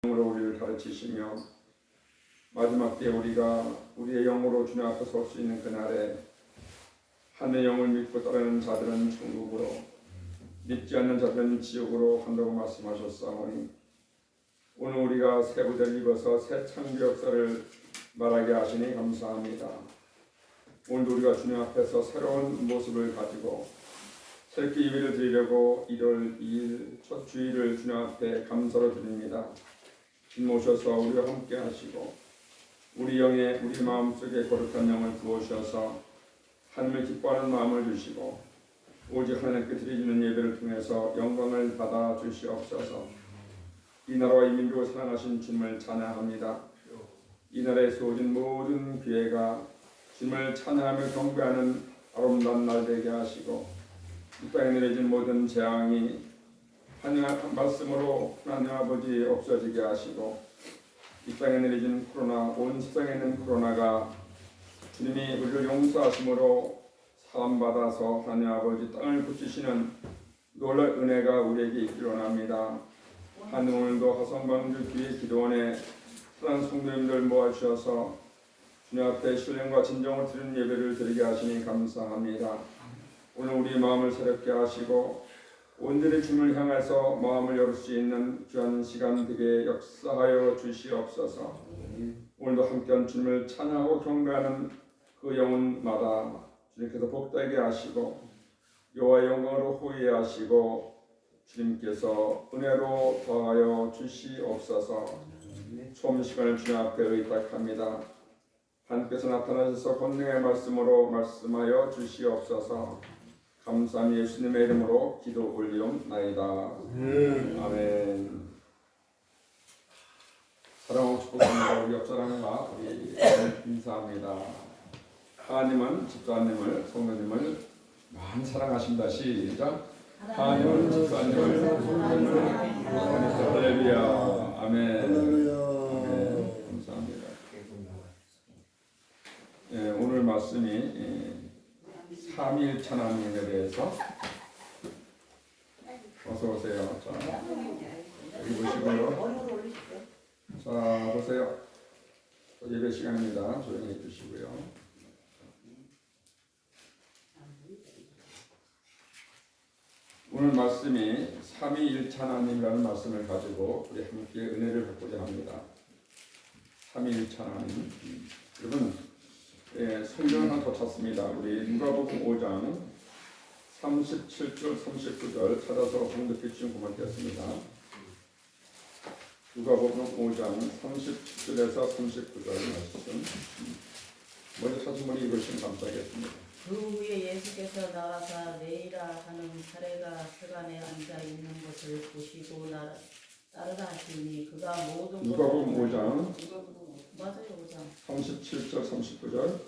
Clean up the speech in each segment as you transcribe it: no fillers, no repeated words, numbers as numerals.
으로 우리를 가르치시며 마지막 때 우리가 우리의 영으로 주님 앞에 설 수 있는 그날에 하늘의 영을 믿고 따르는 자들은 천국으로 믿지 않는 자들은 지옥으로 간다고 말씀하셨사오니 오늘 우리가 새 부대를 입어서 새 창조 역사를 말하게 하시니 감사합니다. 오늘도 우리가 주님 앞에서 새로운 모습을 가지고 새롭게 예배를 드리려고 1월 2일 첫 주일을 주님 앞에 감사로 드립니다. 주님 오셔서 우리와 함께 하시고 우리 영에 우리 마음속에 거룩한 영을 부어주셔서 하나님을 기뻐하는 마음을 주시고 오직 하나님께 드리는 예배를 통해서 영광을 받아 주시옵소서. 이 나라와 이 민족을 사랑하신 주님을 찬양합니다. 이 나라에서 오신 모든 교회가 주님을 찬양하며 경배하는 아름다운 날 되게 하시고 이 땅에 내려진 모든 재앙이 하나님의 말씀으로 하나님 아버지 없어지게 하시고 이 땅에 내려진 코로나, 온 세상에 있는 코로나가 주님이 우리를 용서하심으로 사함받아서 하나님 아버지 땅을 붙이시는 놀랄 은혜가 우리에게 있기를 원합니다. 하나님 오늘도 화성방주 교회 기도원에 사랑하는 성도님들 모아주셔서 주님 앞에 신령과 진정을 드리는 예배를 드리게 하시니 감사합니다. 오늘 우리 마음을 새롭게 하시고 온전히 주님을 향해서 마음을 열 수 있는 귀한 시간 되게 역사하여 주시옵소서. 오늘도 함께한 주님을 찬양하고 경배하는 그 영혼마다 주님께서 복되게 하시고 여호와의 영광으로 호위하시고 주님께서 은혜로 더하여 주시옵소서. 처음 시간을 주님 앞에 의탁합니다. 하나님께서 나타나셔서 권능의 말씀으로 말씀하여 주시옵소서. 감사함 예수님의 이름으로 기도 올리옵나이다. 아멘. 사랑하고 축복합니다. 우리 옆사람과 우리 인사합니다. 하나님은 집사님을 성도님을 많이 사랑하십니다. 시작. 하나님은 집사님을 성도님을 할렐루야. 아멘. 아멘. 감사합니다. 예, 오늘 말씀이 삼위일체 하나님에 대해서 어서 오세요. 자, 여기 보시고요. 자, 보세요. 예배 시간입니다. 조용히 해주시고요. 오늘 말씀이 삼위일체 하나님이라는 말씀을 가지고 우리 함께 은혜를 받고자 합니다. 삼위일체 하나님. 여러분, 성경을 하나 더 찾습니다. 우리 누가복음 5장 37절 39절 찾아서 공독해 주신 분만 되었습니다. 누가복음 5장 37절에서 39절 말씀 먼저 찾은 분이 읽으시면 감사하겠습니다. 그 후에 예수께서 나가사 네이라 하는 사례가 세간에 앉아 있는 것을 보시고 따르라 하시니 그가 모든 누가복음 5장 맞아요 5장 37절 39절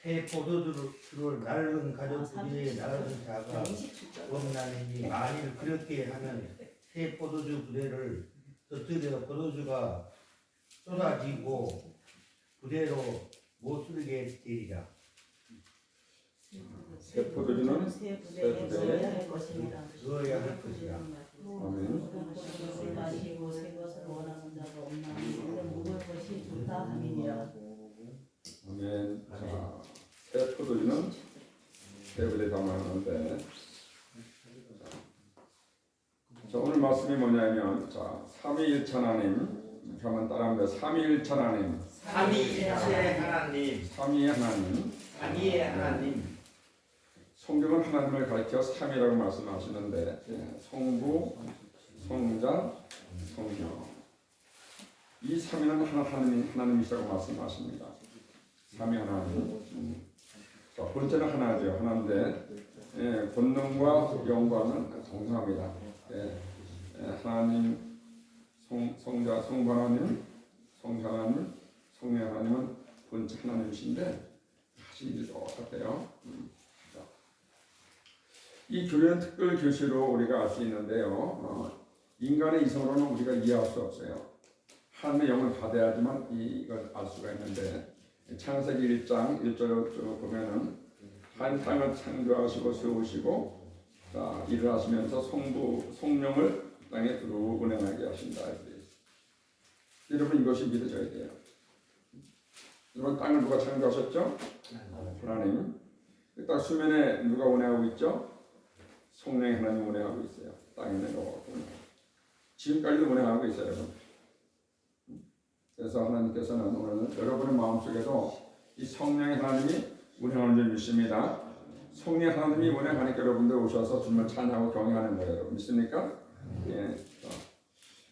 새 포도주를 나르는 가족들이 나르는 자가 없나니 만일 그렇게 하면 새 포도주 부대를 터뜨려 포도주가 쏟아지고 부대로 못 쓰게 되리라. 새 포도주는 새 부대에 넣어야 할 것입니다. 넣어야 할 것이라. 아멘. 것을 마시고 새 것을 원하는 자가 없나니 묵을 것이 좋다 함이니라. 아멘. 자, 새 포도주는 새 부대에 담아놨는데 자, 오늘 말씀이 뭐냐면 자, 삼위일체 하나님 한번 따라합니다. 삼위일체 하나님. 삼위일체 하나님. 삼위의 하나님. 삼위의 하나님. 성경은 하나님을 가리켜 삼위라고 말씀하시는데 성부, 성자, 성령 이 삼위는 하나님이시라고 말씀하십니다. 삼위 하나님. 자, 본체는 하나죠. 하나인데 권능과 영광은 동등합니다. 하나님, 성자, 성부 하나님, 성자 하나님, 성령 하나님은 본체 하나님이신데 사실 똑같아요. 이 교회는 특별 교시로 우리가 알 수 있는데요. 인간의 이성으로는 우리가 이해할 수 없어요. 하나님의 영을 받아야지만 이걸 알 수가 있는데 창세기 1장 1절을 보면은 한 땅을 창조하시고 세우시고 자, 일을 하시면서 성부, 성령을 땅에 두루 운행하게 하신다. 여러분 이것이 믿어져야 돼요. 여러분 땅을 누가 창조하셨죠? 하나님. 딱 수면에 누가 운행하고 있죠? 성령의 하나님 운행하고 있어요. 땅에 있는 거 지금까지도 운행하고 있어요, 여러분. 그래서 하나님께서는 오늘 여러분의 마음속에도 이 성령의 하나님이 운행하는 줄 믿습니다. 성령의 하나님이 운행하니까 여러분들 오셔서 주님을 찬양하고 경외하는 거예요. 여러분 믿습니까? 예.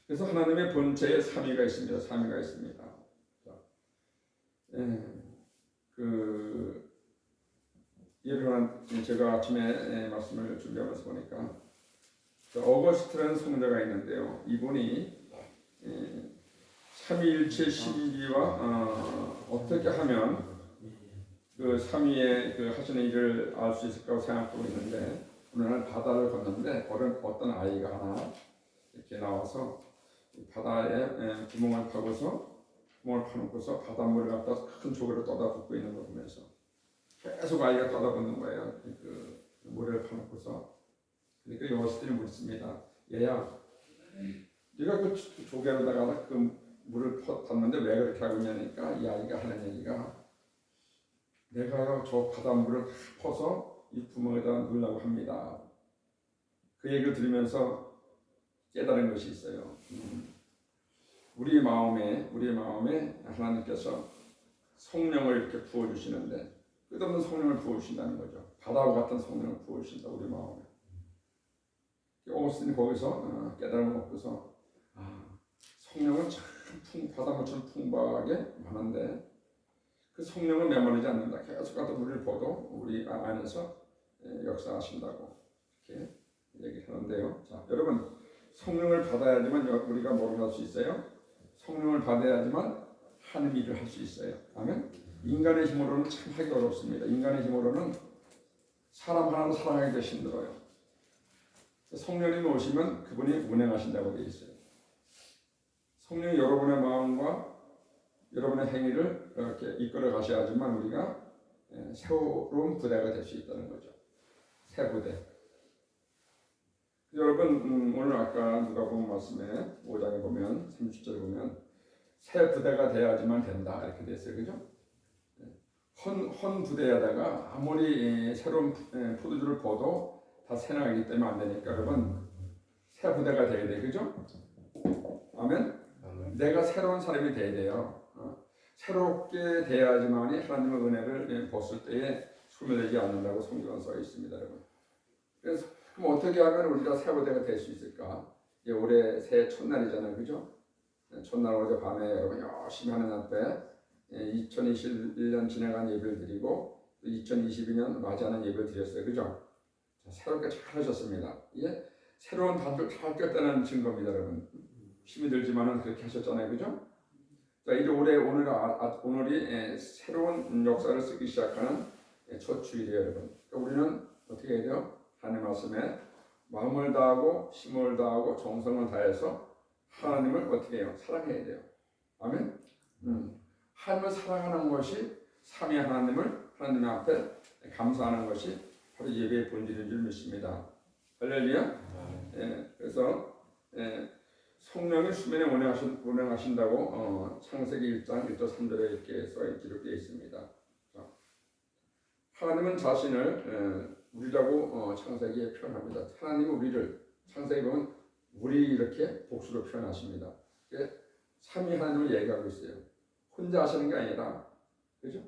그래서 하나님의 본체에 삼위가 있습니다. 삼위가 있습니다. 예. 예를 들어 제가 아침에 말씀을 준비하면서 보니까 어거스트라는 성자가 있는데요. 이분이 삼위일체 신비와 어떻게 하면 그 삼위의 그 하시는 일을 알 수 있을까 생각하고 있는데 어느 날 바다를 걷는데 어떤 아이가 하나 이렇게 나와서 바다에 구멍을 파놓고서 바닷물을 갖다 큰 조개로 떠다 붓고 있는 걸 보면서 계속 아이가 떠다 붓는 거예요. 그 물을 파놓고서. 그러니까 요스들이 묻습니다. 얘야, 네가 그 조개로다가 그 물을 탔는데 왜 그렇게 하고 있냐니까 이 아이가 하는 얘기가 내가요 저 바닷물을 다 퍼서 이 구멍에다 넣으려고 합니다. 그 얘기를 들으면서 깨달은 것이 있어요. 우리의 마음에 하나님께서 성령을 이렇게 부어주시는데 끝없는 성령을 부어주신다는 거죠. 바다와 같은 성령을 부어주신다 우리 마음에. 오스틴이 거기서 깨달음을 얻고서 성령은 참 바닷물처럼 풍부하게 많은데 그 성령은 메마르지 않는다. 계속 갖다 우리를 보도 우리 안에서 역사하신다고 이렇게 얘기하는데요. 자, 여러분 성령을 받아야지만 우리가 뭐를 할 수 있어요? 성령을 받아야지만 하는 일을 할 수 있어요. 아멘. 인간의 힘으로는 참 하기 어렵습니다. 인간의 힘으로는 사람 하나를 사랑하기도 힘들어요. 성령님이 오시면 그분이 운행하신다고 되어 있어요. 성령이 여러분의 마음과 여러분의 행위를 이렇게 이끌어 가셔야지만 우리가 새로운 부대가 될 수 있다는 거죠. 새 부대. 여러분 오늘 아까 누가 본 말씀에 5장에 보면 30절에 보면 새 부대가 돼야지만 된다 이렇게 돼 있어요. 그죠? 헌 부대에다가 아무리 새로운 포도주를 부어도 다 새나가기 때문에 안 되니까 여러분 새 부대가 돼야 돼. 그죠? 아멘? 내가 새로운 사람이 돼야 돼요. 새롭게 돼야지만이 하나님의 은혜를 벗을 때에 소멸되지 않는다고 성경에 써 있습니다. 여러분. 그래서 그럼 어떻게 하면 우리가 새 부대가 될 수 있을까? 올해 새해 첫날이잖아요. 그죠? 첫날 어제 밤에 여러분 열심히 하는 앞에 2021년 지나간 예배를 드리고 2022년 맞이하는 예배를 드렸어요. 그죠? 자, 새롭게 잘 하셨습니다. 이게 새로운 단을 잘 꼈다는 증거입니다. 여러분. 힘이 들지만은 그렇게 하셨잖아요. 그죠? 자, 이제 오늘이 새로운 역사를 쓰기 시작하는 첫 주일이에요. 여러분. 그러니까 우리는 어떻게 해야 돼요? 하나님 말씀에 마음을 다하고 힘을 다하고 정성을 다해서 하나님을 어떻게 해요? 사랑해야 돼요. 아멘? 하나님을 사랑하는 것이 삼위 하나님 앞에 감사하는 것이 바로 예배의 본질인 줄 믿습니다. 할렐루야. 그래서 성령이 수면에 운행하신다고 창세기 1장 1절 3절에 이렇게 기록되어 있습니다. 자, 하나님은 자신을 우리라고 창세기에 표현합니다. 하나님은 우리를 창세기 보면 우리 이렇게 복수로 표현하십니다. 삼위 하나님을 얘기하고 있어요. 혼자 하시는 게 아니라, 그죠?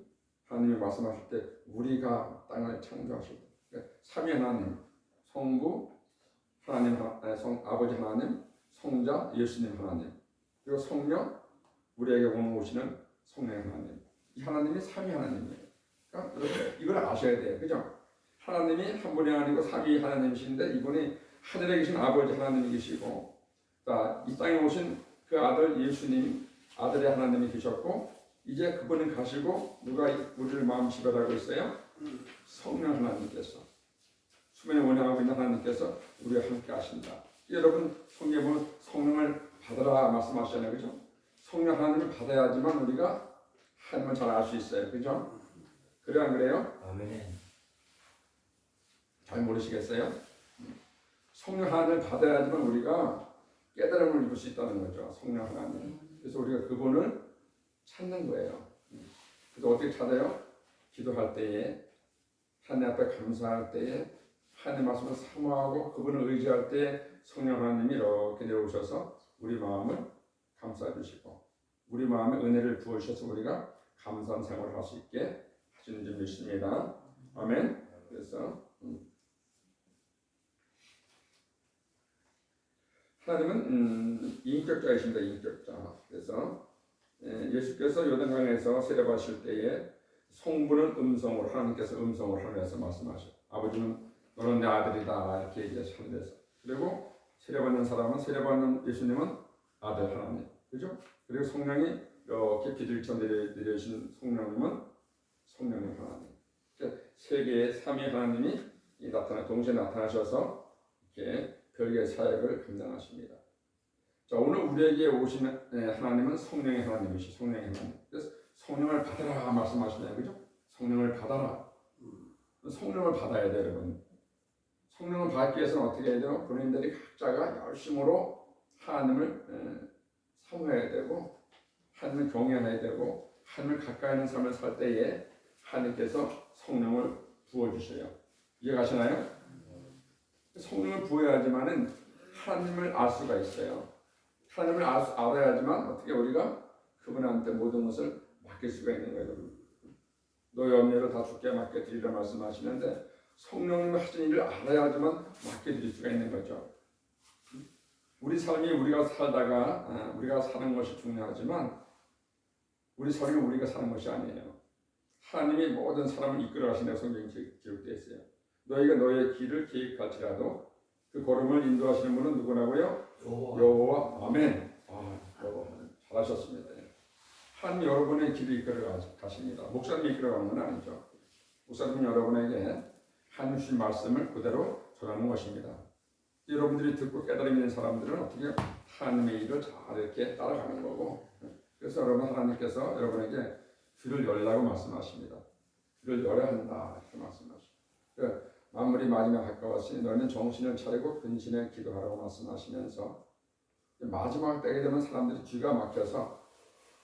하나님이 말씀하실 때 우리가 땅을 창조하실 때 삼위 하나님, 성부 하나님, 아버지 하나님, 성자 예수님 하나님, 그리고 성령 우리에게 오시는 성령 하나님. 이 하나님이 삼위 하나님이에요. 그러니까 이걸 아셔야 돼요. 그죠? 하나님이 한 분이 아니고 삼위 하나님이신데 이분이 하늘에 계신 아버지 하나님이시고 이 땅에 오신 그 아들 예수님 아들의 하나님이 계셨고 이제 그분은 가시고 누가 우리를 마음 지배하고 있어요? 성령 하나님께서 수면에 운행하고 있는 하나님께서 우리와 함께 하신다. 여러분 성경에 보면 성령을 받으라 말씀하시잖아요. 그죠? 성령 하나님을 받아야지만 우리가 하나님을 잘 알 수 있어요. 그죠? 그래 안 그래요? 아멘. 잘 모르시겠어요? 성령 하나님을 받아야지만 우리가 깨달음을 입을 수 있다는 거죠. 성령 하나님. 그래서 우리가 그분을 찾는 거예요. 그래서 어떻게 찾아요? 기도할 때에, 하나님 앞에 감사할 때에, 하나님 말씀을 사모하고 그분을 의지할 때 성령 하나님이 이렇게 내려오셔서 우리 마음을 감싸 주시고 우리 마음에 은혜를 부어주셔서 우리가 감사한 생활을 할 수 있게 하시는 줄 믿습니다. 아멘. 그래서 하나님은 인격자이십니다. 인격자. 그래서 예수께서 요단강에서 세례받으실 때에 성부는 음성으로 하나님께서 음성으로 하늘에서 말씀하셔. 아버지는 너는 내 아들이다 이렇게 얘기하시는데서 그리고 세례받는 사람은 세례받는 예수님은 아들 하나님. 그죠? 그리고 성령이 이렇게 비둘기처럼 내려오신 성령님은 성령님 하나님. 세 개의 삼위 하나님이 동시에 나타나셔서 이렇게 별개의 사역을 감당하십니다. 자, 오늘 우리에게 오신 하나님은 성령의 하나님이시 성령의 하나님. 그래서 성령을 받아라 말씀하시네요. 그죠? 성령을 받아라. 성령을 받아야 돼요, 여러분. 성령을 받기 위해서는 어떻게 해야 돼요? 본인들이 각자가 열심으로 하나님을 사모해야 되고 하나님을 경외해야 되고 하나님을 가까이 있는 삶을 살 때에 하나님께서 성령을 부어주셔요. 이해가시나요? 성령을 부어야지만은 하나님을 알 수가 있어요. 하나님을 알아야지만 어떻게 우리가 그분한테 모든 것을 맡길 수가 있는 거예요. 너희 염려를 다 주께 맡겨드리라 말씀하시는데 성령님이 하신 일을 알아야지만 맡겨드릴 수가 있는 거죠. 우리 삶이 우리가 살다가 우리가 사는 것이 중요하지만 우리 삶이 우리가 사는 것이 아니에요. 하나님이 모든 사람을 이끌어 가신다고 성경에 기록되어 있어요. 너희가 너희의 길을 계획할지라도 그 걸음을 인도하시는 분은 누구라고요? 여호와. 아멘. 여러분 잘하셨습니다. 하나님 여러분의 길을 이끌어 가십니다. 목사님이 이끌어 가는 건 아니죠. 목사님은 여러분에게 하나님 주신 말씀을 그대로 전하는 것입니다. 여러분들이 듣고 깨달음 있는 사람들은 어떻게 하나님의 일을 잘 이렇게 따라가는 거고 그래서 여러분 하나님께서 여러분에게 귀를 열라고 말씀하십니다. 귀를 열어야 한다 이렇게 말씀하십니다. 만물이 마지막 가까웠으니 너희는 정신을 차리고 근신에 기도하라고 말씀하시면서 마지막 때가 되면 사람들이 귀가 막혀서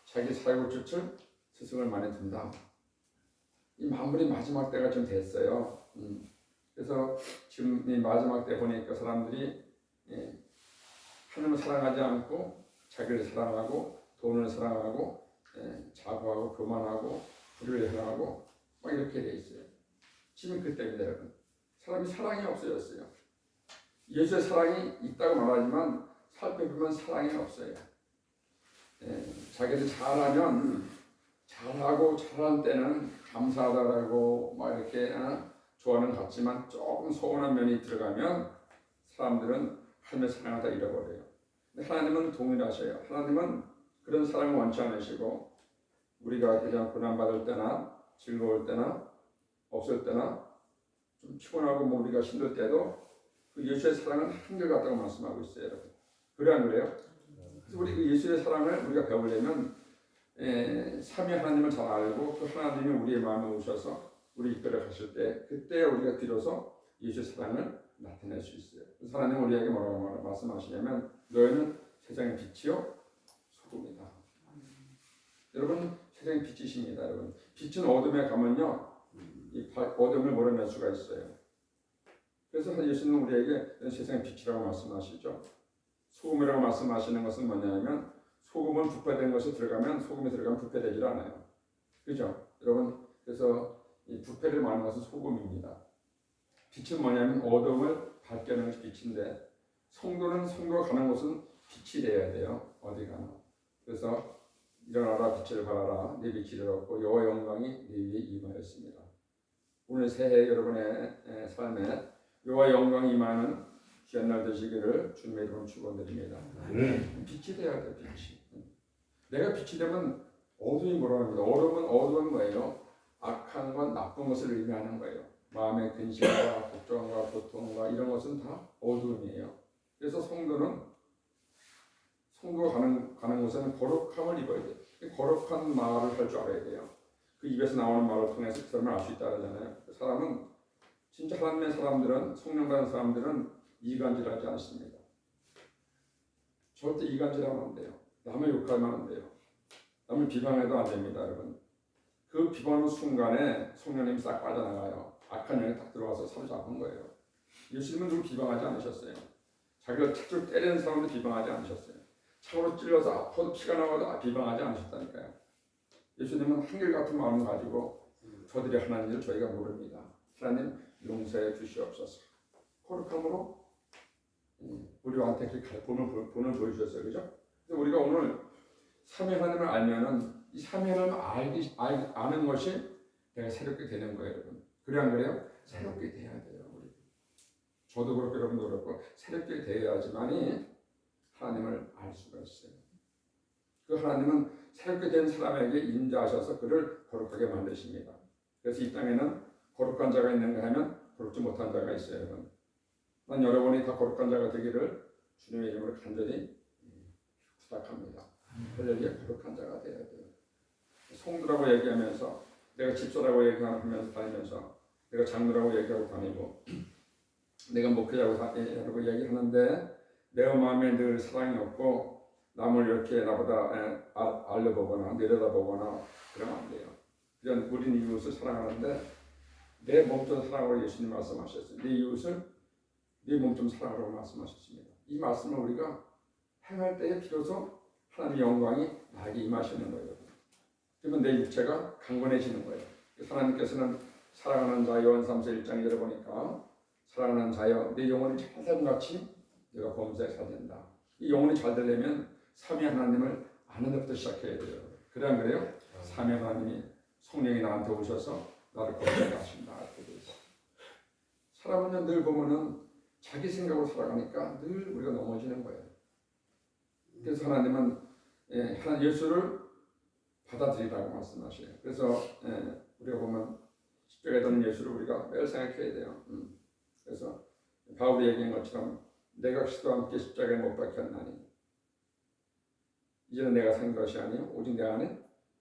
자기 사역을 쫓을 스승을 많이 둔다. 이 만물이 마지막 때가 좀 됐어요. 그래서 지금 이 마지막 때 보니까 사람들이 하나님을 사랑하지 않고 자기를 사랑하고 돈을 사랑하고 자부하고 교만하고 불의를 행하고 막 이렇게 돼 있어요. 지금 그때입니다, 여러분. 사람이 사랑이 없어졌어요. 예수의 사랑이 있다고 말하지만 살펴보면 사랑이 없어요. 자기들 잘하면 잘하고 잘한 때는 감사하다라고 막 이렇게 좋아하는 것 같지만 조금 소원한 면이 들어가면 사람들은 하나님의 사랑을 다 잃어버려요. 근데 하나님은 동일하셔요. 하나님은 그런 사랑을 원치 않으시고 우리가 그냥 고난받을 때나 즐거울 때나 없을 때나 좀 피곤하고 우리가 힘들 때도 그 예수의 사랑은 한결같다고 말씀하고 있어요. 여러분. 그래 안 그래요? 그래서 우리 그 예수의 사랑을 우리가 배우려면 삼위 하나님을 잘 알고 그 하나님이 우리의 마음에 오셔서 우리 이끌어 가실 때 그때 우리가 비로소 예수의 사랑을 나타낼 수 있어요. 그래서 하나님은 우리에게 뭐라고 말씀하시냐면 너희는 세상의 빛이요 소금이다. 여러분 세상의 빛이십니다. 여러분 빛은 어둠에 가면요 이 어둠을 몰아낼 수가 있어요. 그래서 예수는 우리에게 세상의 빛이라고 말씀하시죠. 소금이라고 말씀하시는 것은 뭐냐면 소금은 부패된 것이 들어가면 소금이 들어가면 부패되질 않아요. 그죠? 여러분 그래서 이 부패를 말하는 것은 소금입니다. 빛은 뭐냐면 어둠을 밝게 하는 것이 빛인데 성도는 성도가 가는 곳은 빛이 되어야 돼요. 어디 가나. 그래서 일어나라 빛을 발하라 내 빛이 이르렀고 여호와의 영광이 내 위에 임하였습니다. 오늘 새해 여러분의 삶에 여호와의 영광이 임하는 귀한 날 되시기를 주님의 이름으로 축원드립니다. 빛이 되어야 돼요. 빛이. 내가 빛이 되면 어둠이 뭐라고 합니다. 어둠은 뭐예요? 악한 것, 나쁜 것을 의미하는 거예요. 마음의 근심과 걱정과 고통과 이런 것은 다 어둠이에요. 그래서 성도가 가는 곳에는 거룩함을 입어야 돼요. 거룩한 말을 할 줄 알아야 돼요. 그 입에서 나오는 말을 통해서 그 사람을 알 수 있다 그러잖아요. 그 사람은 진짜 하나님의 사람들은 성령 받은 사람들은 이간질하지 않습니다. 절대 이간질하면 안 돼요. 남을 욕하면 안 돼요. 남을 비방해도 안 됩니다, 여러분. 그 비방하는 순간에 성령님이 싹 빠져나가요. 악한 영이 딱 들어와서 사로잡은 거예요. 예수님은 누구 비방하지 않으셨어요. 자기가 책을 때리는 사람도 비방하지 않으셨어요. 창으로 찔러서 아파도 피가 나와도 비방하지 않으셨다니까요. 예수님은 한결같은 마음을 가지고 저들이 하나님을 저희가 모릅니다. 하나님 용서해 주시옵소서. 거룩함으로 우리한테 그렇게 본을 보여주셨어요. 그죠? 그래서 우리가 오늘 삼위 하나님을 알면은 이 삼위 하나님을 아는 것이 내가 새롭게 되는 거예요, 여러분. 그래 안 그래요? 새롭게 돼야 돼요. 우리. 저도 그렇고 여러분도 그렇고 새롭게 돼야지만이 하나님을 알 수가 있어요. 그 하나님은 새롭게 된 사람에게 인자하셔서 그를 거룩하게 만드십니다. 그래서 이 땅에는 거룩한 자가 있는가 하면 거룩지 못한 자가 있어요, 여러분. 난 여러분이 다 거룩한 자가 되기를 주님의 이름으로 간절히 부탁합니다. 할렐루야, 거룩한 자가 되어야 돼요. 성도라고 얘기하면서 내가 집사라고 얘기하면서 다니면서 내가 장로라고 얘기하고 다니고 내가 목회자라고 얘기하는데 내 마음에 늘 사랑이 없고 남을 이렇게 나보다 알려보거나 내려다보거나 그러면 안 돼요. 그냥 우리는 이웃을 사랑하는데 내 몸좀 사랑하라고 예수님 말씀하셨어요. 내 이웃을 네 몸좀 사랑하라고 말씀하셨습니다. 이 말씀을 우리가 행할 때에 비로소 하나님의 영광이 나에게 임하시는 거예요. 그러면 내 육체가 강건해지는 거예요. 하나님께서는 사랑하는 자여 요한삼서 1장에 들어보니까 사랑하는 자여 내 영혼이 잘 되는 같이 내가 범사에 살된다. 이 영혼이 잘 되려면 삼위 하나님을 아는 것부터 시작해야 돼요. 그래 안 그래요? 삼위 하나님이 성령이 나한테 오셔서 나를 거룩하게 하신다. 사람은 늘 보면은 자기 생각으로 살아가니까 늘 우리가 넘어지는 거예요. 그래서 하나님은 예수를 받아들이라고 말씀하셔요. 그래서 우리가 보면 십자가에 달린 예수를 우리가 매일 생각해야 돼요. 그래서 바울이 얘기한 것처럼 내가 그리스도와 함께 십자가에 못 박혔나니 이제는 내가 산 것이 아니요 오직 내 안에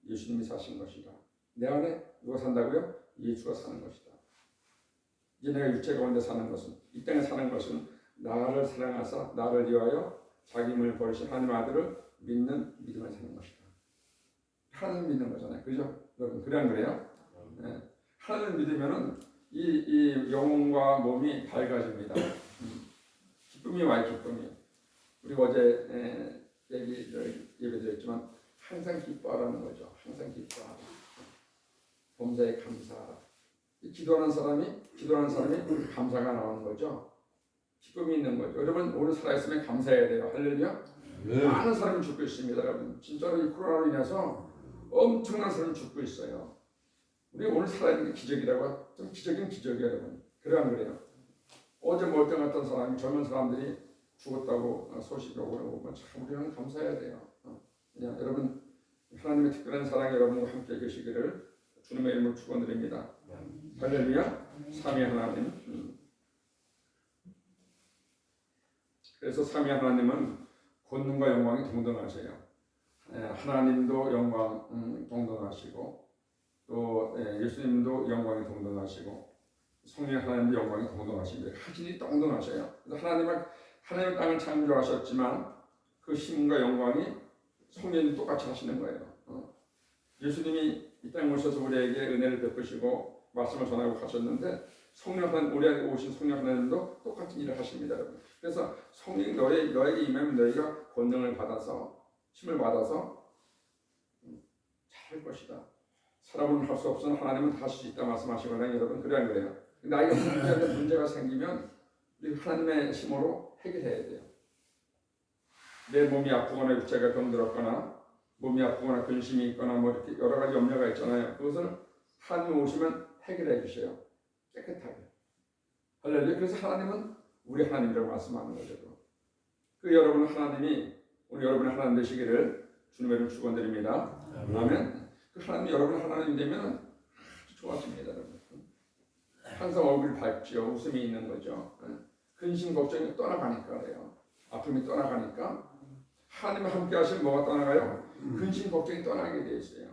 예수님이 사신 것이다. 내 안에 누가 산다고요? 예수가 사는 것이다. 이제 내가 육체 가운데 사는 것은 이 땅에 사는 것은 나를 사랑하사 나를 위하여 자기 힘을 버리신 하나님 아들을 믿는 믿음을 사는 것이다. 하나님 믿는 거잖아요. 그죠? 여러분 그래 안 그래요? 네. 하나님을 믿으면은 이 영혼과 몸이 밝아집니다. 기쁨이 와요. 기쁨이. 우리가 어제 예배드렸지만 항상 기뻐하라는 거죠. 항상 기뻐하라. 범사에 감사하라. 기도하는 사람이 감사가 나오는 거죠. 기쁨이 있는 거죠. 여러분 오늘 살아있으면 감사해야 돼요. 할렐루야. 많은 사람이 죽고 있습니다. 여러분 진짜로 이 코로나로 인해서 엄청난 사람이 죽고 있어요. 우리 오늘 살아있는 게 기적이라고 좀 기적이에요, 여러분. 그래 안 그래요? 어제 멀쩡했던 사람이 젊은 사람들이 죽었다고 소식이 오고 참 우리는 감사해야 돼요. 그냥 여러분 하나님의 특별한 사랑이 여러분과 함께 계시기를 주님의 이름으로 축원드립니다. 할렐루야. 삼위 하나님. 그래서 삼위 하나님은 권능과 영광이 동등하세요. 하나님도 영광 동등하시고 또 예수님도 영광이 동등하시고 성령 하나님도 영광이 동등하십니다. 하진이 동등하셔요. 그래서 하나님은 땅을 창조하셨지만 그 힘과 영광이 성령이 똑같이 하시는 거예요. 예수님이 이 땅에 오셔서 우리에게 은혜를 베푸시고 말씀을 전하고 가셨는데 성령 하나님 우리에게 오신 성령 하나님도 똑같은 일을 하십니다, 여러분. 그래서 성령이 너에게 임하면 너희가 권능을 받아서 힘을 받아서 잘할 것이다. 사람은 할 수 없으나 하나님은 다 할 수 있다 말씀하시거든요, 여러분. 그래 안 그래요? 나에게 문제가 생기면 우리 하나님의 힘으로 해결해야 돼요. 내 몸이 아프거나 육체가 병들었거나 몸이 아프거나 근심이 있거나 뭐 이렇게 여러 가지 염려가 있잖아요. 그것을 하나님 오시면 해결해 주세요. 깨끗하게. 할렐루야. 그래서 하나님은 우리 하나님이라고 말씀하는 거죠. 그 여러분 하나님이 오늘 여러분의 하나님 되시기를 주님의 이름으로 축원드립니다. 아멘. 그 하나님 여러분 하나님 되면 아주 좋아집니다, 여러분. 항상 얼굴이 밝지요. 웃음이 있는 거죠. 근심 걱정이 떠나가니까 그래요. 아픔이 떠나가니까 하나님과 함께 하시면 뭐가 떠나가요? 근심 걱정이 떠나게 돼 있어요.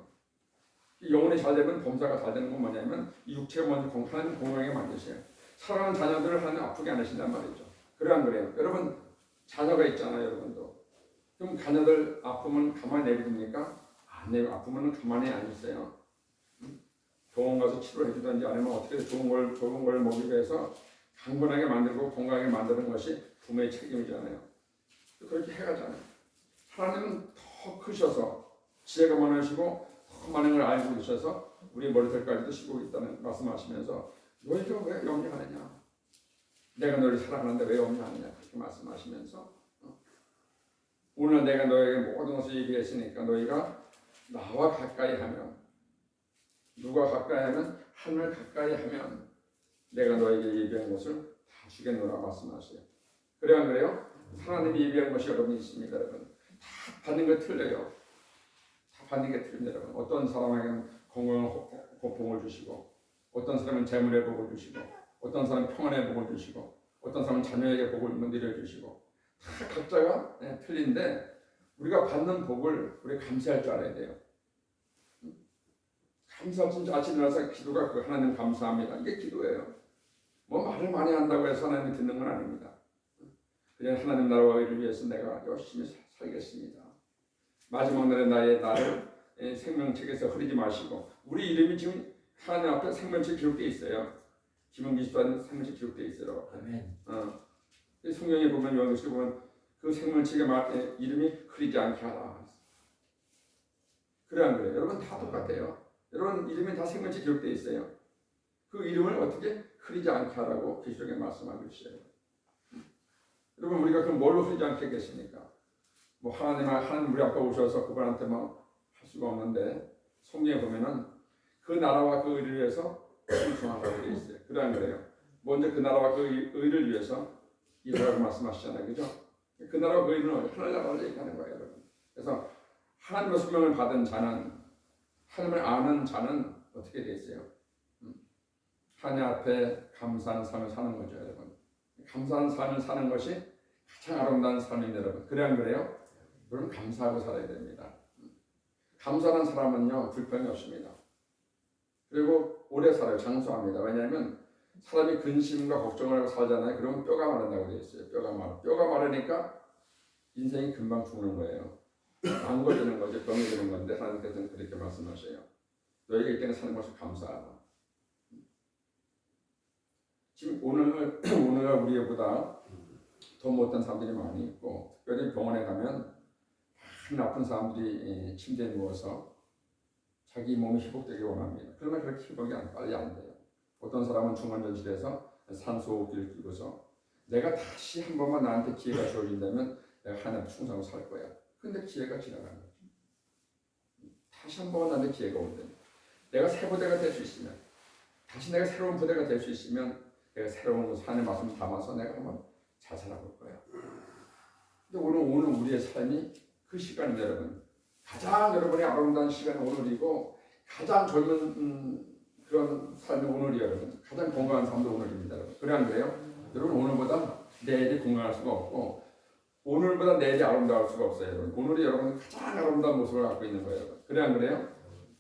영혼이 잘 되면 범사가 잘 되는 건 뭐냐면 이 육체가 먼저 하나님 건강하게 만드세요. 사랑하는 자녀들을 하나님 아프게 안 하신단 말이죠. 그래 안 그래요? 여러분 자녀가 있잖아요. 여러분도 그럼 자녀들 아프면 가만히 내버립니까? 안 내버 아프면 가만히 안 있어요. 병원 가서 치료해 주든지 아니면 어떻게 좋은 걸 먹이기 위해서 강건하게 만들고 건강하게 만드는 것이 부모의 책임이잖아요. 그렇게 해가잖아요. 하나님은 더 크셔서 지혜가 많으시고 더 많은 걸 알고 계셔서 우리 머리털까지도 씌고 있다는 말씀하시면서 너희가 왜 염려하느냐? 내가 너를 사랑하는데 왜 염려하느냐? 그렇게 말씀하시면서 오늘 내가 너에게 모든 것을 얘기했으니까 너희가 나와 가까이 하면 누가 가까이 하면 하늘을 가까이 하면 내가 너에게 예비한 것을 다 주겠노라 말씀하세요. 그래야 안 그래요? 하나님이 예비한 것이 여러분이 있습니다. 여러분 다 받는 게 틀려요. 다 받는 게 틀립니다. 여러분 어떤 사람에게는 건강한 복을 주시고 어떤 사람은 재물의 복을 주시고 어떤 사람은 평안의 복을 주시고 어떤 사람은 자녀에게 복을 내려주시고 다 각자가 틀린데 우리가 받는 복을 우리 감사할 줄 알아야 돼요. 감사 진짜 아침에 일어나서 기도가 그 하나님 감사합니다. 이게 기도예요. 뭐 말을 많이 한다고 해서 하나님이 듣는 건 아닙니다. 그냥 하나님 나라와 의를 위해서 내가 열심히 살겠습니다. 마지막 날에 나를 생명책에서 흐리지 마시고 우리 이름이 지금 하나님 앞에 생명책 기록되어 있어요. 김은기 집사님 생명책 기록되어 있어요. 아멘. 성경에 보면 요한계시록 보면 그 생명책의 이름이 흐리지 않게 하라. 그래 안 그래요? 여러분 다 똑같아요. 여러분 이름이 다 생명책 기록되어 있어요. 그 이름을 어떻게 흐리지 않게 하라고 계시록에 말씀하고 있어요. 여러분 우리가 그럼 뭘로 흐리지 않게 겠습니까? 뭐 하나님 우리 앞에 오셔서 그분한테 뭐 할 수가 없는데 성경에 보면은 그 나라와 그 의를 위해서 순종하라고 되어 있어요. 그래 안 그래요? 먼저 그 나라와 그 의를 위해서 일하라고 말씀하시잖아요. 그죠? 그 나라와 그 의는 하늘나라를 얘기하는 거예요. 여러분. 그래서 하나님의 소명을 받은 자는 하나님을 아는 자는 어떻게 되어 있어요? 하나님 앞에 감사하는 삶을 사는 거죠. 여러분. 감사하는 삶을 사는 것이 가장 아름다운 삶입니다. 여러분. 그래 안 그래요? 여러분 감사하고 살아야 됩니다. 감사하는 사람은요 불평이 없습니다. 그리고 오래 살아요. 장수합니다. 왜냐하면 사람이 근심과 걱정을 하고 살잖아요. 그러면 뼈가 마른다고 되어 있어요. 뼈가 마르니까 인생이 금방 죽는 거예요. 망가지는 거죠. 병이 드는 건데 하나님께서는 그렇게 말씀하셔요. 너희가 이때는 사는 것을 감사하라. 지금 오늘 우리보다 더 못한 사람들이 많이 있고 특별히 병원에 가면 나쁜 사람들이 침대에 누워서 자기 몸이 회복되기 원합니다. 그러나 그렇게 회복이 빨리 안 돼요. 어떤 사람은 중환자실에서 산소호흡기를 끼고서 내가 다시 한 번만 나한테 기회가 주어진다면 내가 하나님 충성하고 살 거야. 근데 기회가 지나가는 거죠. 다시 한 번만 나한테 기회가 온다면 내가 새 부대가 될 수 있으면 다시 내가 새로운 부대가 될 수 있으면 내가 새로운 산의 말씀 담아서 내가 한번 잘 살아볼 거야. 근데 오늘 우리의 삶이 그 시간입니다. 여러분. 가장 여러분의 아름다운 시간은 오늘이고 가장 젊은 그런 삶이 오늘이에요. 여러분. 가장 건강한 삶도 오늘입니다. 여러분. 그래 안 그래요? 여러분 오늘보다 내일이 건강할 수가 없고 오늘보다 내일이 아름다울 수가 없어요. 여러분. 오늘이 여러분 가장 아름다운 모습을 갖고 있는 거예요. 여러분. 그래 안 그래요?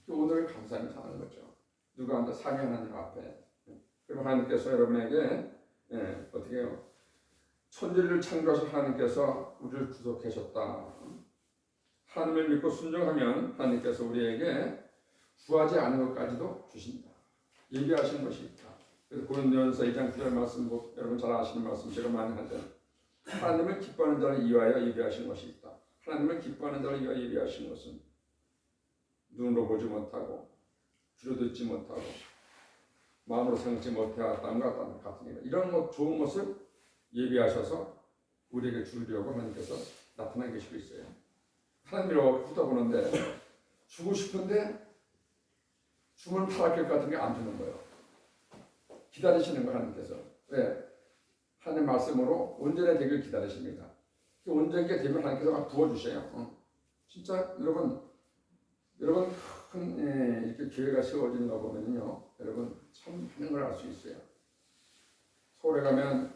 오늘을 감사하며 사는 거죠. 누가 한다? 삼위 하나님 앞에. 그리고 하나님께서 여러분에게 어떻게 해요? 천지를 창조하신 하나님께서 우리를 구속하셨다. 하나님을 믿고 순종하면 하나님께서 우리에게 구하지 않은 것까지도 주신다. 예비하신 것이 있다. 그래서 고린도전서 2장 9절 말씀 여러분 잘 아시는 말씀 제가 많이 하죠. 하나님을 기뻐하는 자를 위하여 예비하신 것이 있다. 하나님을 기뻐하는 자를 위하여 예비하신 것은 눈으로 보지 못하고 귀로 듣지 못하고 마음으로 생각지 못해왔다는 것 같은 일. 이런 좋은 것을 예비하셔서 우리에게 주려고 하나님께서 나타나 계시고 있어요. 하나님을 훑어보는데 주고 싶은데 주문 타락길 같은 게 안 주는 거예요. 기다리시는 거 하나님께서. 왜? 하나님 말씀으로 온전히 되길 기다리십니다. 온전하게 되면 하나님께서 막 부어주셔요. 진짜 여러분 큰 이렇게 교회가 세워지는 거 보면요, 여러분 참 하는 걸 알 수 있어요. 서울에 가면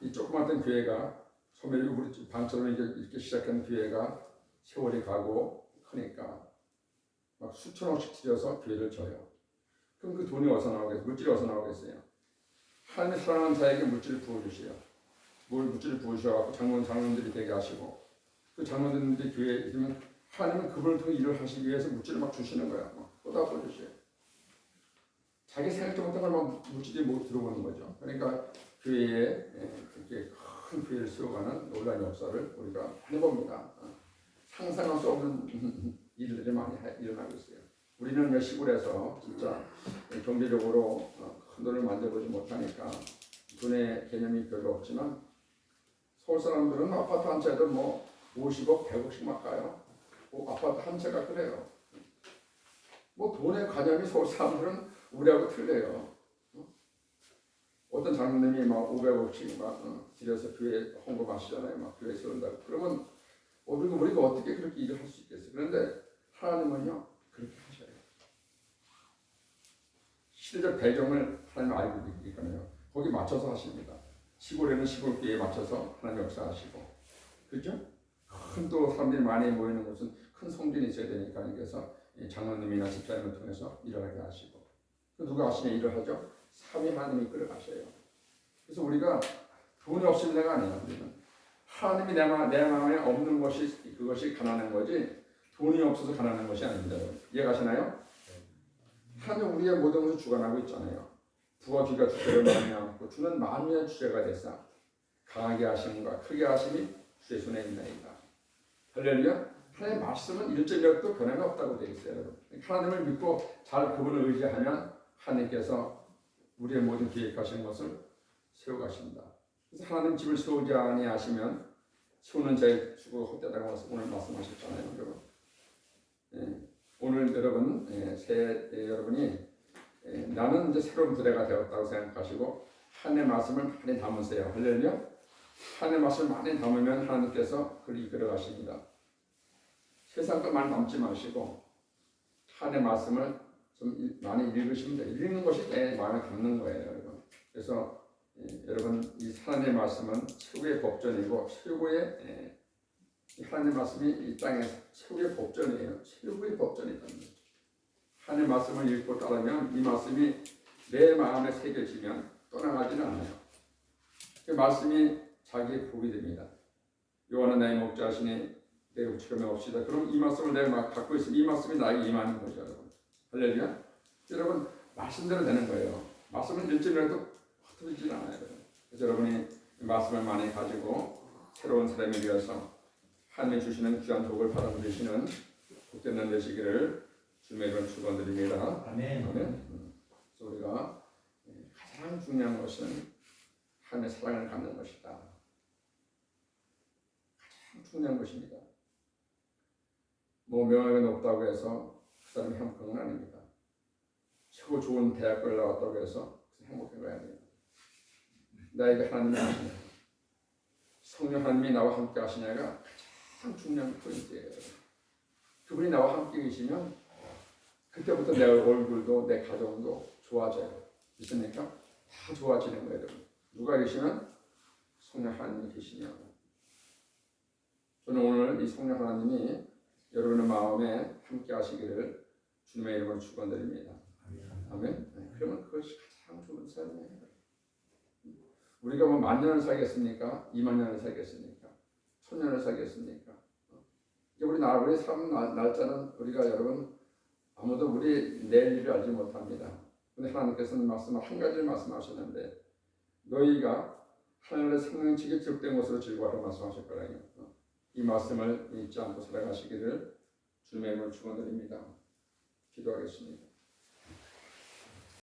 이 조그맣던 교회가 처음에 우리 방처럼 이렇게 시작한 교회가 세월이 가고 크니까 막 수천억씩 들여서 교회를 져요. 그럼 그 돈이 어디서 나오겠어요? 물질이 어디서 나오겠어요? 하나님의 사랑하는 자에게 물질을 부어주세요. 물질을 부으셔갖고 장로님들이 되게 하시고 그 장로님들이 교회에 있으면 하나님은 그분을 통해 일을 하시기 위해서 물질을 막 주시는 거야. 막 쏟아부어 주셔요. 자기 생각도 못한 걸 막 물질이 못 들어오는 거죠. 그러니까 교회에 그렇게 큰 교회를 세워가는 놀라운 역사를 우리가 해봅니다. 상상할 수 없는 일들이 많이 일어나고 있어요. 우리는 시골에서 진짜 경제적으로 큰 돈을 만들어보지 못하니까 돈의 개념이 별로 없지만 서울 사람들은 아파트 한 채도 뭐 50억, 100억씩 막 가요. 뭐 아파트 한 채가 그래요. 뭐 돈의 관념이 서울 사람들은 우리하고 틀려요. 어떤 장로님이 막 500억씩 막 들여서 교회 헌금하시잖아요. 막 교회 세운다고. 그러면 우리가 어떻게 그렇게 일을 할 수 있겠어요? 그런데 하나님은요 그렇게 하셔요. 시대적 배경을 하나님 알고 있거든요. 거기 맞춰서 하십니다. 시골에는 시골 교회에 맞춰서 하나님 역사하시고, 그렇죠? 큰 또 사람들이 많이 모이는 곳은 큰 성전이 있어야 되니까 그래서 장로님이나 집사님을 통해서 일을 하게 하시고, 누가 하시냐 일을 하죠? 삼위 하나님이 끌어가셔요. 그래서 우리가 돈이 없으면 내가 아니에요. 우리는 하나님이 내 마음에 없는 것이 그것이 가난한 거지 돈이 없어서 가난한 것이 아닙니다. 이해가시나요? 하나님 우리의 모든 것을 주관하고 있잖아요. 부와 귀가 주제를 많이 안고 주는 만유의 주제가 됐사 강하게 하심과 크게 하심이 주의 손에 있나이다. 할렐루야. 하나님의 말씀은 일절력도 변함이 없다고 되어 있어요. 여러분. 하나님을 믿고 잘 그분을 의지하면 하나님께서 우리의 모든 계획하신 것을 세워가십니다. 그래서 하나님 집을 세우지 아니하시면 세우는 자의 수고 헛되다고 오늘 말씀하셨잖아요. 여러분. 오늘 여러분 여러분이 나는 이제 새로운 부대가 되었다고 생각하시고 하나님의 말씀을 많이 담으세요. 할렐루야. 하나님의 말씀을 많이 담으면 하나님께서 그를 이끌어 가십니다. 세상 것 많이 담지 마시고 하나님의 말씀을 좀 많이 읽으시면 돼요. 읽는 것이 내 마음에 담는 거예요, 여러분. 그래서 여러분 이 하나님의 말씀은 최고의 법전이고 최고의 하나님의 말씀이 이 땅에서 최고의 법전이에요. 최고의 법전이다. 하나님의 말씀을 읽고 따르면 이 말씀이 내 마음에 새겨지면 떠나가지는 않아요. 그 말씀이 자기의 복이 됩니다. 요한은 나의 목자시니 내가 부끄러움이 없시다. 그럼 이 말씀을 내가 갖고 있으면 이 말씀이 나에게 임하는 거죠, 여러분. 할렐루야. 여러분 말씀대로 되는 거예요. 말씀은 일점이라도 흩어지지 않아요. 그래서 여러분이 말씀을 많이 가지고 새로운 사람이 되어서 하나님이 주시는 귀한 복을 받아 누리시는 복된 되시기를 주님의 이름 축원드립니다. 아멘. 아멘. 그래서 우리가 가장 중요한 것은 하나님의 사랑을 갖는 것이다. 가장 중요한 것입니다. 뭐 명예가 높다고 해서 그 사람이 행복한 건 아닙니다. 최고 좋은 대학교를 나왔다고 해서 행복한 거 아닙니다. 나에게 하나님이 하시냐, 성령 하나님이 나와 함께 하시냐가 가장 중요한 포인트예요. 그분이 나와 함께 계시면 그때부터 내 얼굴도 내 가정도 좋아져요. 있습니까? 다 좋아지는 거예요. 누가 계시면 성령 하나님이 계시냐고. 저는 오늘 이 성령 하나님이 여러분의 마음에 함께 하시기를 주님의 이름으로 축원드립니다. 아멘. 네, 그러면 그것이 가장 좋은 삶이에요. 우리가 뭐 10,000년을 살겠습니까? 20,000년을 살겠습니까? 1000년을 살겠습니까? 이제 우리 삶 날짜는 우리가 여러분 아무도 우리 내일 일을 알지 못합니다. 근데 하나님께서는 말씀을 한 가지를 말씀하셨는데 너희가 하늘의 생명책에 기록된 것으로 즐거워하라고 말씀하셨거든요. 이 말씀을 잊지 않고 살아가시기를 주님의 이름으로 축원드립니다. 기도하겠습니다.